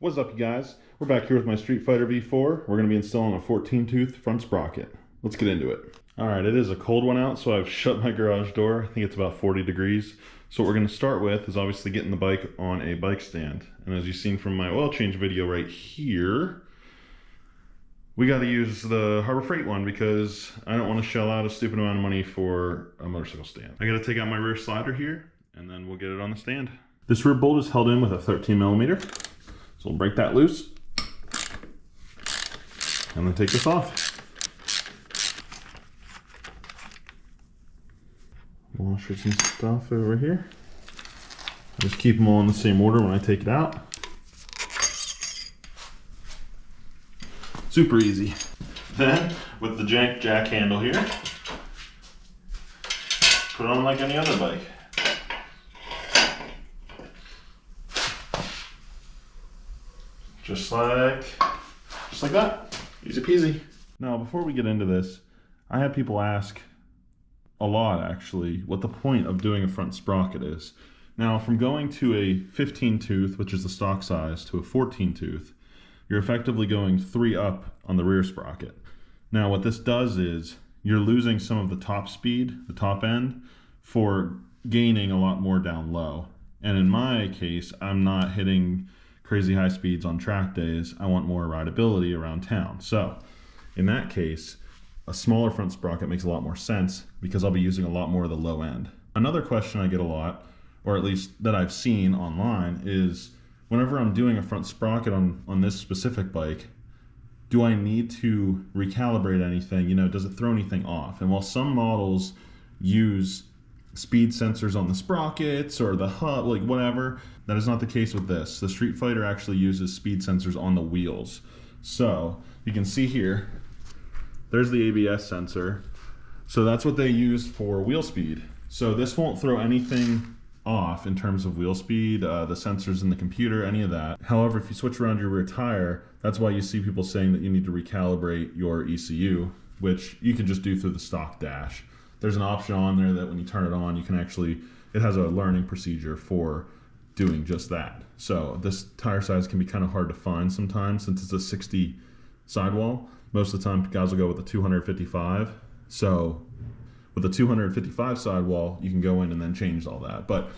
What's up, you guys? We're back here with my Street Fighter V4. We're going to be installing a 14-tooth front sprocket. Let's get into it. Alright, it is a cold one out, so I've shut my garage door. I think it's about 40 degrees. So what we're going to start with is obviously getting the bike on a bike stand. And as you've seen from my oil change video right here, we got to use the Harbor Freight one because I don't want to shell out a stupid amount of money for a motorcycle stand. I got to take out my rear slider here, and then we'll get it on the stand. This rear bolt is held in with a 13mm. So we'll break that loose and then take this off. Washers and stuff over here. Just keep them all in the same order when I take it out. Super easy. Then, with the jack handle here, put it on like any other bike. Just like that. Easy peasy. Now, before we get into this, I have people ask a lot, actually, what the point of doing a front sprocket is. Now, from going to a 15-tooth, which is the stock size, to a 14-tooth, you're effectively going 3 up on the rear sprocket. Now, what this does is you're losing some of the top speed, the top end, for gaining a lot more down low. And in my case, I'm not hitting crazy high speeds on track days. I want more rideability around town. So in that case, a smaller front sprocket makes a lot more sense because I'll be using a lot more of the low end. Another question I get a lot, or at least that I've seen online, is whenever I'm doing a front sprocket on this specific bike, do I need to recalibrate anything? You know, does it throw anything off? And while some models use speed sensors on the sprockets or the hub, like whatever, that is not the case with this. The Street Fighter actually uses speed sensors on the wheels. So you can see here, there's the ABS sensor. So that's what they use for wheel speed. So this won't throw anything off in terms of wheel speed, the sensors in the computer, any of that. However, if you switch around your rear tire, that's why you see people saying that you need to recalibrate your ECU, which you can just do through the stock dash. There's an option on there that when you turn it on, you can actually, it has a learning procedure for doing just that. So this tire size can be kind of hard to find sometimes since it's a 60 sidewall. Most of the time guys will go with a 255. So with a 255 sidewall, you can go in and then change all that. But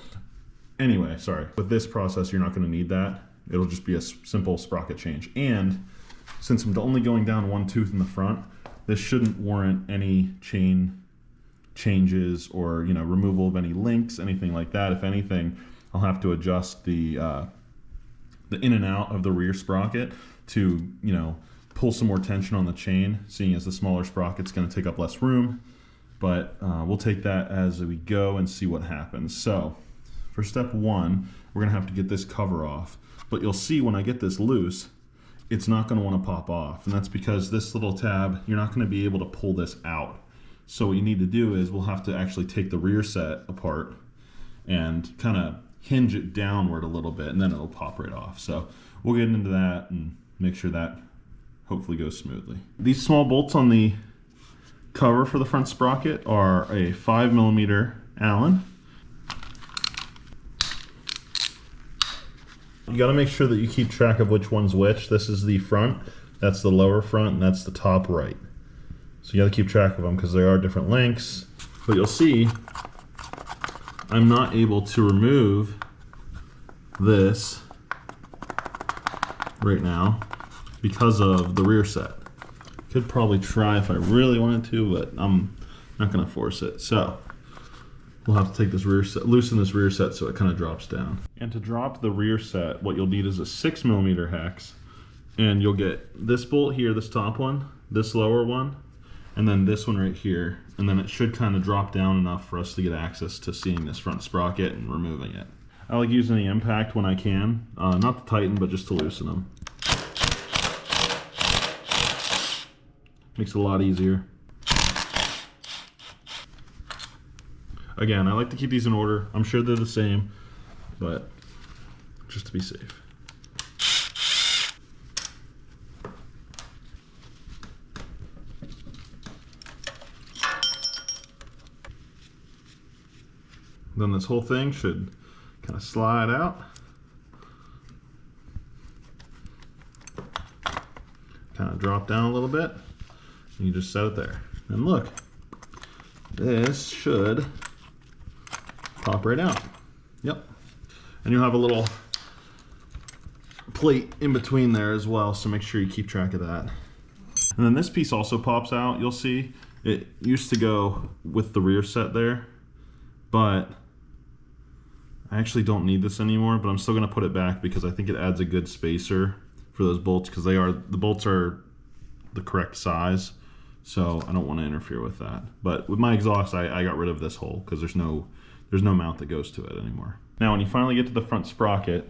anyway, sorry. With this process, you're not going to need that. It'll just be a simple sprocket change. And since I'm only going down one tooth in the front, this shouldn't warrant any chain changes or, you know, removal of any links, anything like that. If anything, I'll have to adjust the in and out of the rear sprocket to, you know, pull some more tension on the chain, seeing as the smaller sprocket's going to take up less room. But we'll take that as we go and see what happens. So for step 1, we're going to have to get this cover off. But you'll see when I get this loose, it's not going to want to pop off. And that's because this little tab, you're not going to be able to pull this out. So what you need to do is we'll have to actually take the rear set apart and kind of hinge it downward a little bit, and then it'll pop right off. So we'll get into that and make sure that hopefully goes smoothly. These small bolts on the cover for the front sprocket are a 5mm Allen. You got to make sure that you keep track of which one's which. This is the front, that's the lower front, and that's the top right. So you got to keep track of them because there are different lengths. But you'll see I'm not able to remove this right now because of the rear set. Could probably try if I really wanted to, but I'm not going to force it. So we'll have to take this rear set, loosen this rear set so it kind of drops down. And to drop the rear set, what you'll need is a 6mm hex, and you'll get this bolt here, this top one, this lower one, and then this one right here, and then it should kind of drop down enough for us to get access to seeing this front sprocket and removing it. I like using the impact when I can, not to tighten, but just to loosen them. Makes it a lot easier. Again, I like to keep these in order. I'm sure they're the same, but just to be safe. Then this whole thing should kind of slide out. kind of drop down a little bit, and you just set it there. And look, this should pop right out. Yep. And you'll have a little plate in between there as well, so make sure you keep track of that. And then this piece also pops out. You'll see it used to go with the rear set there, but I actually don't need this anymore, but I'm still gonna put it back because I think it adds a good spacer for those bolts, because the bolts are the correct size, so I don't want to interfere with that. But with my exhaust, I got rid of this hole because there's no mount that goes to it anymore. Now when you finally get to the front sprocket,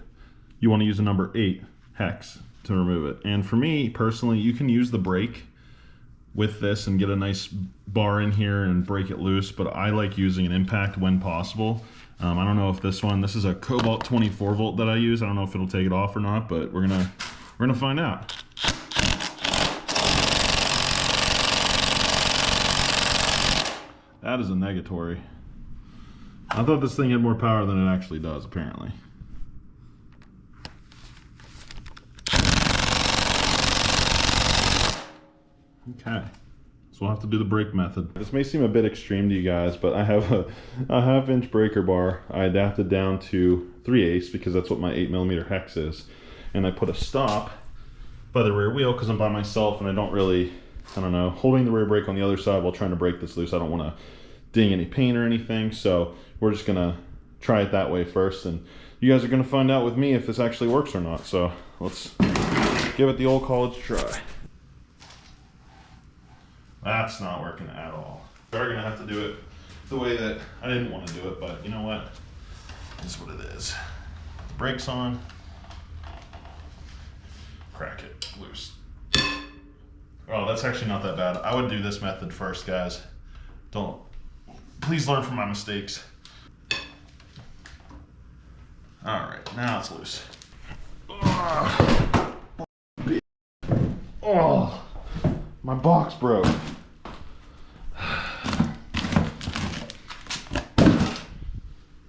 you want to use a number 8 hex to remove it. And for me personally, you can use the brake with this and get a nice bar in here and break it loose, but I like using an impact when possible. I don't know if this is a Cobalt 24 volt that I use. I don't know if it'll take it off or not, but we're gonna find out. That is a negatory. I thought this thing had more power than it actually does, apparently. Okay, so we'll have to do the brake method. This may seem a bit extreme to you guys, but I have a 1/2 inch breaker bar. I adapted down to 3/8 because that's what my 8mm hex is. And I put a stop by the rear wheel because I'm by myself and I don't know, holding the rear brake on the other side while trying to break this loose, I don't want to ding any paint or anything. So we're just gonna try it that way first, and you guys are gonna find out with me if this actually works or not. So let's give it the old college try. That's not working at all. We're gonna have to do it the way that I didn't want to do it, but you know what? It's what it is. Brakes on. Crack it loose. Oh, that's actually not that bad. I would do this method first, guys. Please learn from my mistakes. All right, now it's loose. Oh, my box broke.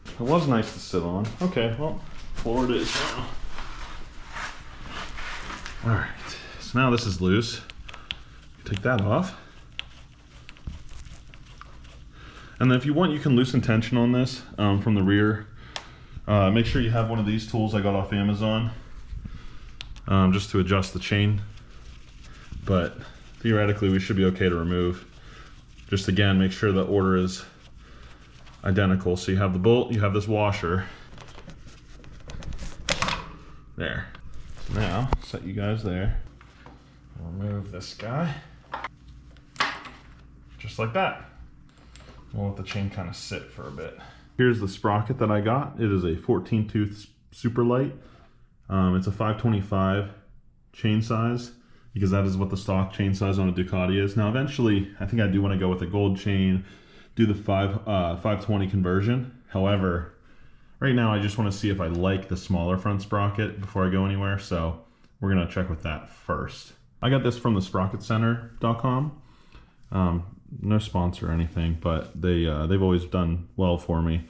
It was nice to sit on. Okay, well, floor it is now. All right, so now this is loose. Take that off. And then if you want, you can loosen tension on this from the rear. Make sure you have one of these tools I got off Amazon just to adjust the chain. But theoretically, we should be okay to remove. Just again, make sure the order is identical. So you have the bolt, you have this washer. There. So now, set you guys there. Remove this guy. Just like that. We'll let the chain kind of sit for a bit. Here's the sprocket that I got. It is a 14 tooth super light. It's a 525 chain size because that is what the stock chain size on a Ducati is. Now eventually, I think I do want to go with a gold chain, do the 520 conversion. However, right now I just want to see if I like the smaller front sprocket before I go anywhere. So we're gonna check with that first. I got this from the sprocketcenter.com. No sponsor or anything, but they've always done well for me.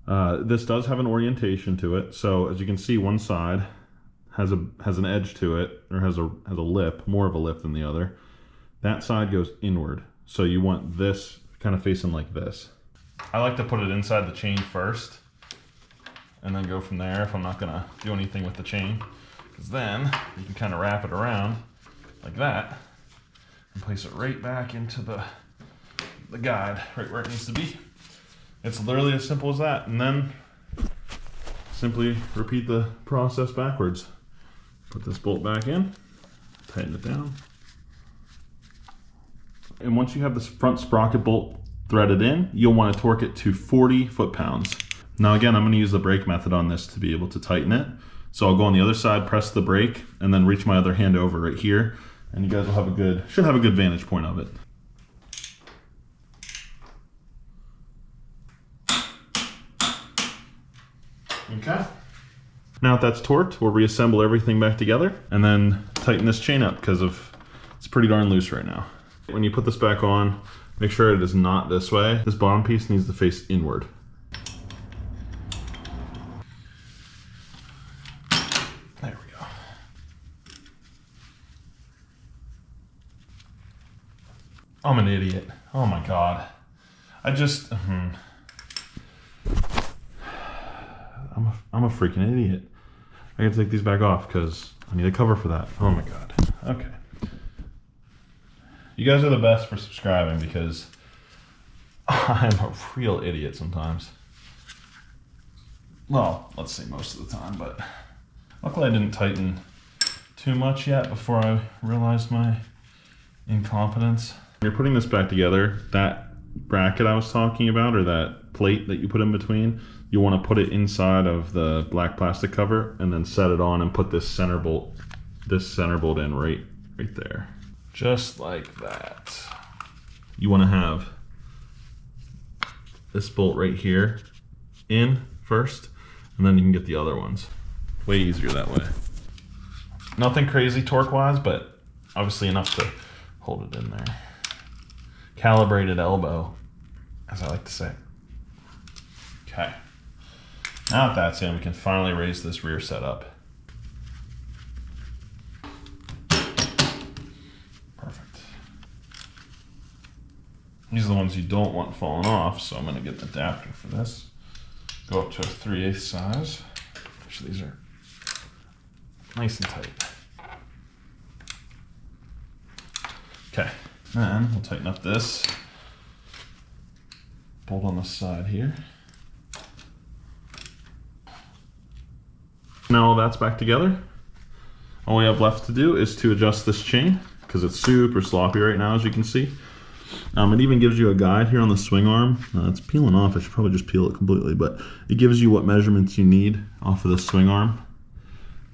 This does have an orientation to it, so as you can see, one side has an edge to it, or has a lip, more of a lip than the other. That side goes inward, so you want this kind of facing like this. I like to put it inside the chain first, and then go from there if I'm not gonna do anything with the chain, because then you can kind of wrap it around like that. And place it right back into the guide, right where it needs to be. It's literally as simple as that. And then simply repeat the process backwards. Put this bolt back in, tighten it down. And once you have this front sprocket bolt threaded in, you'll want to torque it to 40 foot-pounds. Now again, I'm going to use the brake method on this to be able to tighten it. So I'll go on the other side, press the brake, and then reach my other hand over right here. And you guys will have should have a good vantage point of it. Okay. Now that that's torqued, we'll reassemble everything back together and then tighten this chain up because it's pretty darn loose right now. When you put this back on, make sure it is not this way. This bottom piece needs to face inward. There we go. I'm an idiot. Oh my God. I just, I'm a freaking idiot. I gotta take these back off because I need a cover for that. Oh my God. Okay. You guys are the best for subscribing because I'm a real idiot sometimes. Well, let's say most of the time, but luckily I didn't tighten too much yet before I realized my incompetence. When you're putting this back together, that bracket I was talking about, or that plate that you put in between, you want to put it inside of the black plastic cover and then set it on and put this center bolt in right there. Just like that. You want to have this bolt right here in first, and then you can get the other ones. Way easier that way. Nothing crazy torque-wise, but obviously enough to hold it in there. Calibrated elbow, as I like to say. Okay. Now that that's in, we can finally raise this rear set up. Perfect. These are the ones you don't want falling off, so I'm going to get an adapter for this. Go up to a 3/8 size. Actually, these are nice and tight. Okay, then we'll tighten up this bolt on the side here. Now all that's back together. All we have left to do is to adjust this chain because it's super sloppy right now, as you can see. It even gives you a guide here on the swing arm. It's peeling off. I should probably just peel it completely, but it gives you what measurements you need off of the swing arm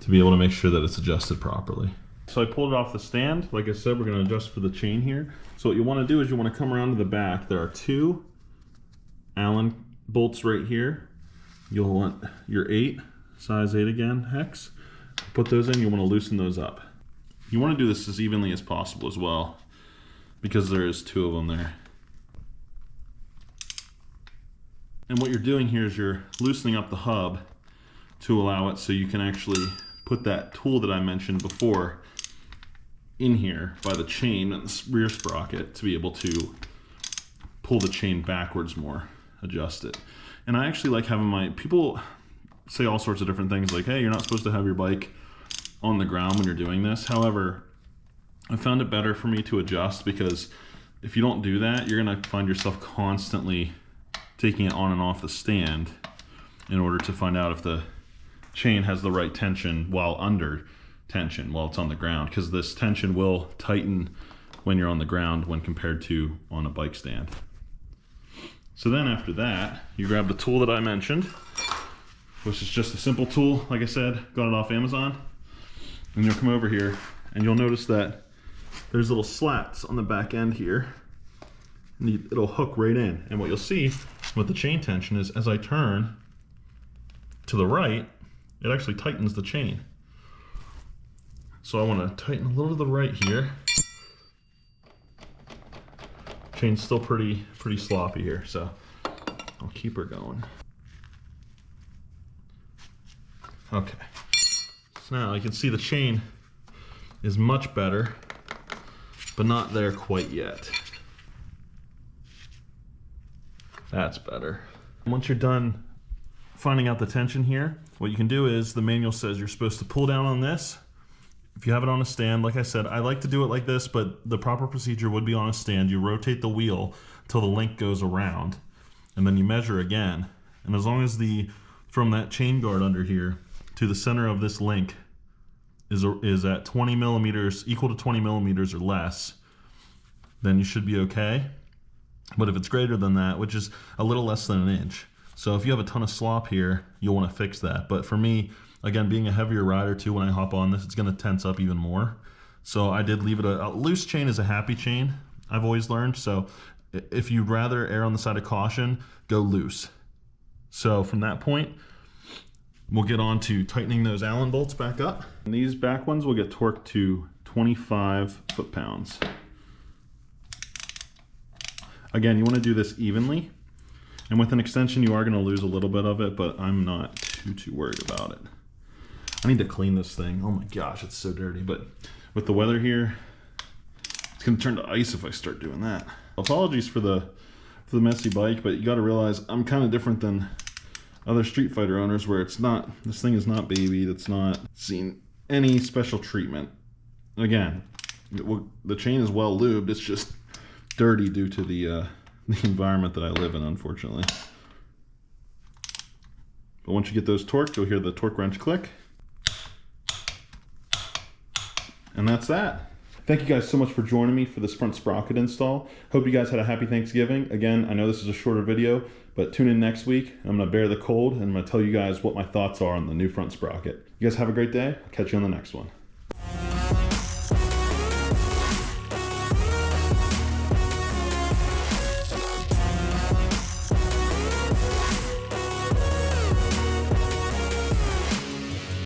to be able to make sure that it's adjusted properly. So I pulled it off the stand. Like I said, we're going to adjust for the chain here. So what you want to do is you want to come around to the back. There are 2 Allen bolts right here. You'll want your 8, size 8 again, hex. Put those in. You want to loosen those up. You want to do this as evenly as possible as well, because there is 2 of them there. And what you're doing here is you're loosening up the hub to allow it so you can actually put that tool that I mentioned before in here by the chain and the rear sprocket to be able to pull the chain backwards more, adjust it. And I actually like having people say all sorts of different things like, hey, you're not supposed to have your bike on the ground when you're doing this. However, I found it better for me to adjust because if you don't do that, you're gonna find yourself constantly taking it on and off the stand in order to find out if the chain has the right tension while under tension while it's on the ground, because this tension will tighten when you're on the ground when compared to on a bike stand. So then after that, you grab the tool that I mentioned, which is just a simple tool. Like I said, got it off Amazon. And you'll come over here and you'll notice that there's little slats on the back end here. And it'll hook right in. And what you'll see with the chain tension is as I turn to the right, it actually tightens the chain. So I want to tighten a little to the right here. Chain's still pretty sloppy here, so I'll keep her going. Okay, so now you can see the chain is much better, but not there quite yet. That's better. Once you're done finding out the tension here, what you can do is the manual says you're supposed to pull down on this. If you have it on a stand, like I said, I like to do it like this, but the proper procedure would be on a stand. You rotate the wheel till the link goes around, and then you measure again. And as long as from that chain guard under here to the center of this link is at 20 millimeters, equal to 20 millimeters or less, then you should be okay. But if it's greater than that, which is a little less than an inch, so if you have a ton of slop here, you'll want to fix that. But for me, again, being a heavier rider too, when I hop on this, it's going to tense up even more. So I did leave it a loose chain is a happy chain, I've always learned. So if you'd rather err on the side of caution, go loose. So from that point, we'll get on to tightening those Allen bolts back up. And these back ones will get torqued to 25 foot-pounds. Again, you want to do this evenly. And with an extension, you are going to lose a little bit of it, but I'm not too worried about it. I need to clean this thing. Oh my gosh, it's so dirty. But with the weather here, it's It's gonna turn to ice if I start doing that. Apologies for the messy bike, but you gotta realize I'm kind of different than other Street Fighter owners where it's not, this thing is not babied, it's not seen any special treatment. Again, the chain is well lubed, it's just dirty due to the environment that I live in, unfortunately. But once you get those torqued, you'll hear the torque wrench click. And that's that. Thank you guys so much for joining me for this front sprocket install. Hope you guys had a happy Thanksgiving. Again, I know this is a shorter video, but tune in next week. I'm gonna bear the cold and I'm gonna tell you guys what my thoughts are on the new front sprocket. You guys have a great day. I'll catch you on the next one.